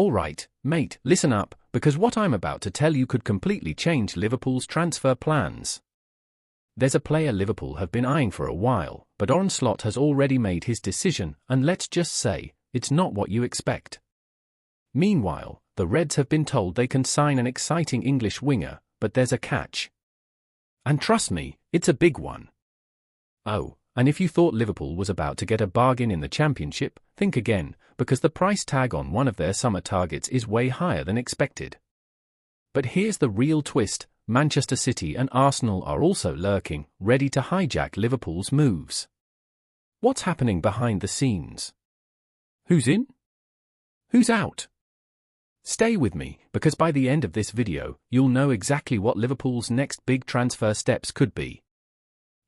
Alright, mate, listen up, because what I'm about to tell you could completely change Liverpool's transfer plans. There's a player Liverpool have been eyeing for a while, but Arne Slot has already made his decision, and let's just say, it's not what you expect. Meanwhile, the Reds have been told they can sign an exciting English winger, but there's a catch. And trust me, it's a big one. Oh, and if you thought Liverpool was about to get a bargain in the Championship, think again, because the price tag on one of their summer targets is way higher than expected. But here's the real twist: Manchester City and Arsenal are also lurking, ready to hijack Liverpool's moves. What's happening behind the scenes? Who's in? Who's out? Stay with me, because by the end of this video, you'll know exactly what Liverpool's next big transfer steps could be.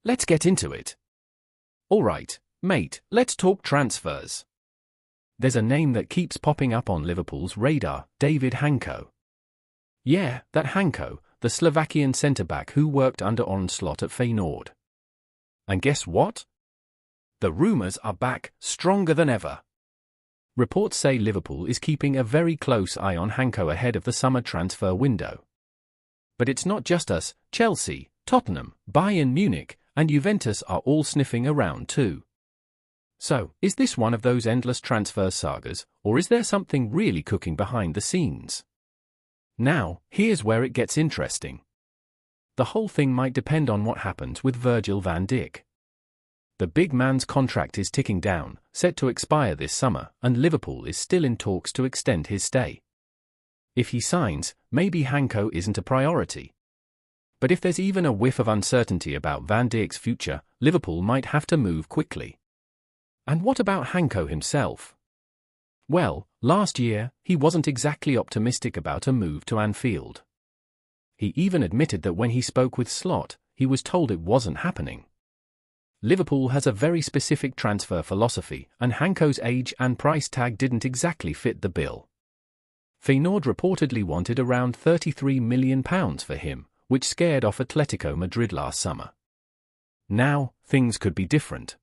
Let's get into it. Alright, mate, let's talk transfers. There's a name that keeps popping up on Liverpool's radar: David Hanko. Yeah, that Hanko, the Slovakian centre-back who worked under Arne Slot at Feyenoord. And guess what? The rumours are back, stronger than ever. Reports say Liverpool is keeping a very close eye on Hanko ahead of the summer transfer window. But it's not just us. Chelsea, Tottenham, Bayern Munich, and Juventus are all sniffing around too. So, is this one of those endless transfer sagas, or is there something really cooking behind the scenes? Now, here's where it gets interesting. The whole thing might depend on what happens with Virgil van Dijk. The big man's contract is ticking down, set to expire this summer, and Liverpool is still in talks to extend his stay. If he signs, maybe Hanko isn't a priority. But if there's even a whiff of uncertainty about Van Dijk's future, Liverpool might have to move quickly. And what about Hanko himself? Well, last year, he wasn't exactly optimistic about a move to Anfield. He even admitted that when he spoke with Slot, he was told it wasn't happening. Liverpool has a very specific transfer philosophy, and Hanko's age and price tag didn't exactly fit the bill. Feyenoord reportedly wanted around £33 million for him, which scared off Atletico Madrid last summer. Now, things could be different.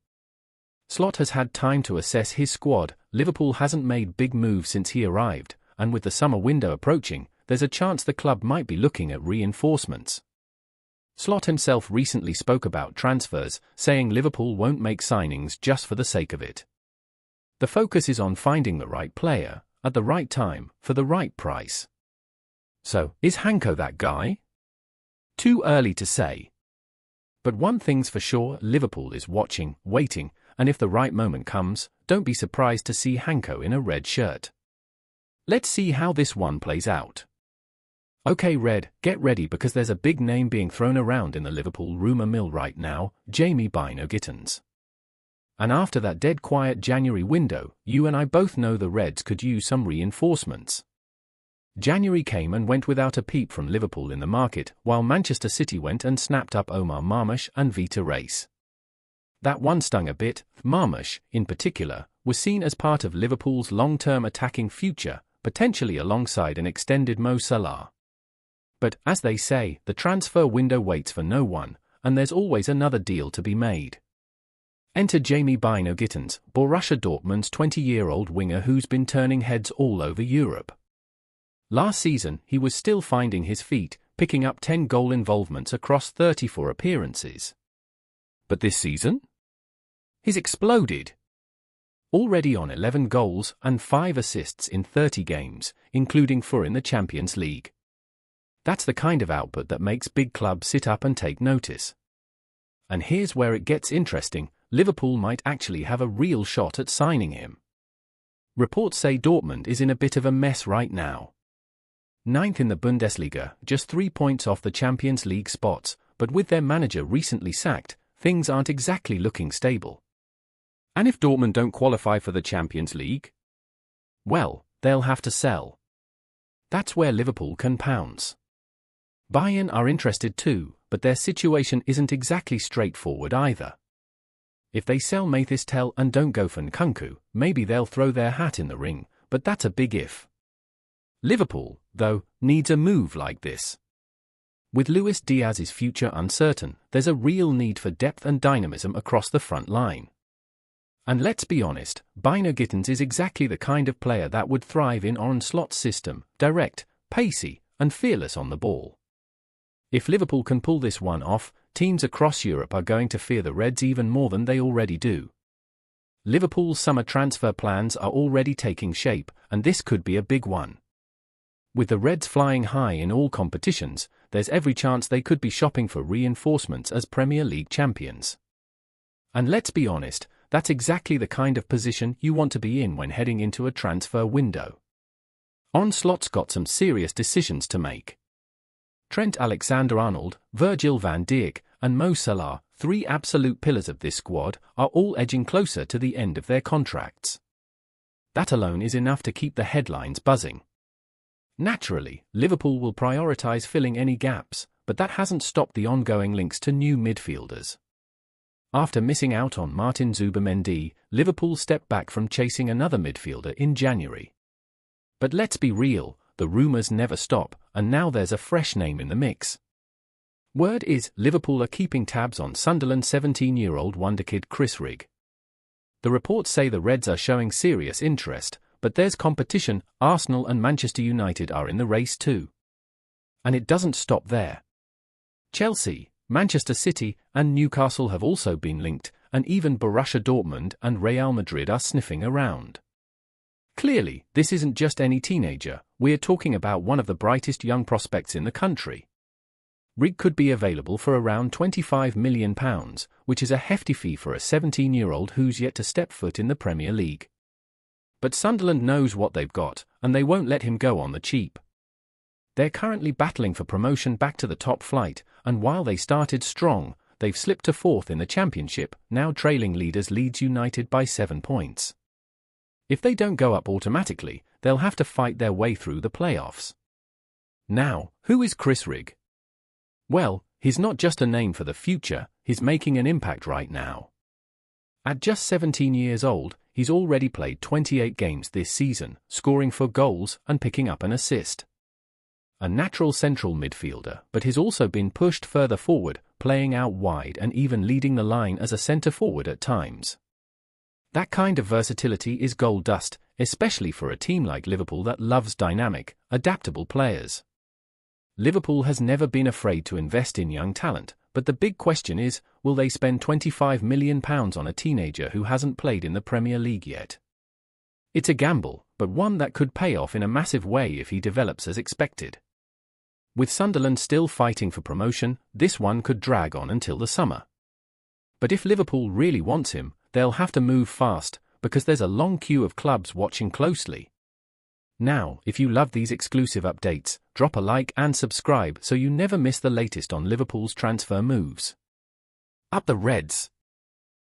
Slot has had time to assess his squad. Liverpool hasn't made big moves since he arrived, and with the summer window approaching, there's a chance the club might be looking at reinforcements. Slot himself recently spoke about transfers, saying Liverpool won't make signings just for the sake of it. The focus is on finding the right player, at the right time, for the right price. So, is Hanko that guy? Too early to say. But one thing's for sure: Liverpool is watching, waiting, and if the right moment comes, don't be surprised to see Hanko in a red shirt. Let's see how this one plays out. Okay, Red, get ready, because there's a big name being thrown around in the Liverpool rumour mill right now: Jamie Bynoe-Gittens. And after that dead quiet January window, you and I both know the Reds could use some reinforcements. January came and went without a peep from Liverpool in the market, while Manchester City went and snapped up Omar Marmoush and Vita Race. That one stung a bit. Marmoush, in particular, was seen as part of Liverpool's long-term attacking future, potentially alongside an extended Mo Salah. But, as they say, the transfer window waits for no one, and there's always another deal to be made. Enter Jamie Bynoe-Gittens, Borussia Dortmund's 20-year-old winger who's been turning heads all over Europe. Last season, he was still finding his feet, picking up 10 goal involvements across 34 appearances. But this season? He's exploded. Already on 11 goals and 5 assists in 30 games, including 4 in the Champions League. That's the kind of output that makes big clubs sit up and take notice. And here's where it gets interesting: Liverpool might actually have a real shot at signing him. Reports say Dortmund is in a bit of a mess right now. 9th in the Bundesliga, just 3 points off the Champions League spots, but with their manager recently sacked, things aren't exactly looking stable. And if Dortmund don't qualify for the Champions League? Well, they'll have to sell. That's where Liverpool can pounce. Bayern are interested too, but their situation isn't exactly straightforward either. If they sell Mathys Tel and don't go for Nkunku, maybe they'll throw their hat in the ring, but that's a big if. Liverpool, though, needs a move like this. With Luis Diaz's future uncertain, there's a real need for depth and dynamism across the front line. And let's be honest, Arne Gittens is exactly the kind of player that would thrive in Arne Slot's system, direct, pacey, and fearless on the ball. If Liverpool can pull this one off, teams across Europe are going to fear the Reds even more than they already do. Liverpool's summer transfer plans are already taking shape, and this could be a big one. With the Reds flying high in all competitions, there's every chance they could be shopping for reinforcements as Premier League champions. And let's be honest, that's exactly the kind of position you want to be in when heading into a transfer window. Arne Slot's got some serious decisions to make. Trent Alexander-Arnold, Virgil van Dijk, and Mo Salah, three absolute pillars of this squad, are all edging closer to the end of their contracts. That alone is enough to keep the headlines buzzing. Naturally, Liverpool will prioritise filling any gaps, but that hasn't stopped the ongoing links to new midfielders. After missing out on Martin Zubimendi, Liverpool stepped back from chasing another midfielder in January. But let's be real, the rumours never stop, and now there's a fresh name in the mix. Word is, Liverpool are keeping tabs on Sunderland 17-year-old wonderkid Chris Rigg. The reports say the Reds are showing serious interest, but there's competition. Arsenal and Manchester United are in the race too. And it doesn't stop there. Chelsea, Manchester City, and Newcastle have also been linked, and even Borussia Dortmund and Real Madrid are sniffing around. Clearly, this isn't just any teenager, we're talking about one of the brightest young prospects in the country. Rigg could be available for around £25 million, which is a hefty fee for a 17-year-old who's yet to step foot in the Premier League. But Sunderland knows what they've got, and they won't let him go on the cheap. They're currently battling for promotion back to the top flight, and while they started strong, they've slipped to fourth in the Championship, now trailing leaders Leeds United by 7 points. If they don't go up automatically, they'll have to fight their way through the playoffs. Now, who is Chris Rigg? Well, he's not just a name for the future, he's making an impact right now. At just 17 years old, he's already played 28 games this season, scoring 4 goals and picking up an assist. A natural central midfielder, but he's also been pushed further forward, playing out wide and even leading the line as a centre-forward at times. That kind of versatility is gold dust, especially for a team like Liverpool that loves dynamic, adaptable players. Liverpool has never been afraid to invest in young talent, but the big question is, will they spend £25 million on a teenager who hasn't played in the Premier League yet? It's a gamble, but one that could pay off in a massive way if he develops as expected. With Sunderland still fighting for promotion, this one could drag on until the summer. But if Liverpool really wants him, they'll have to move fast, because there's a long queue of clubs watching closely. Now, if you love these exclusive updates, drop a like and subscribe so you never miss the latest on Liverpool's transfer moves. Up the Reds!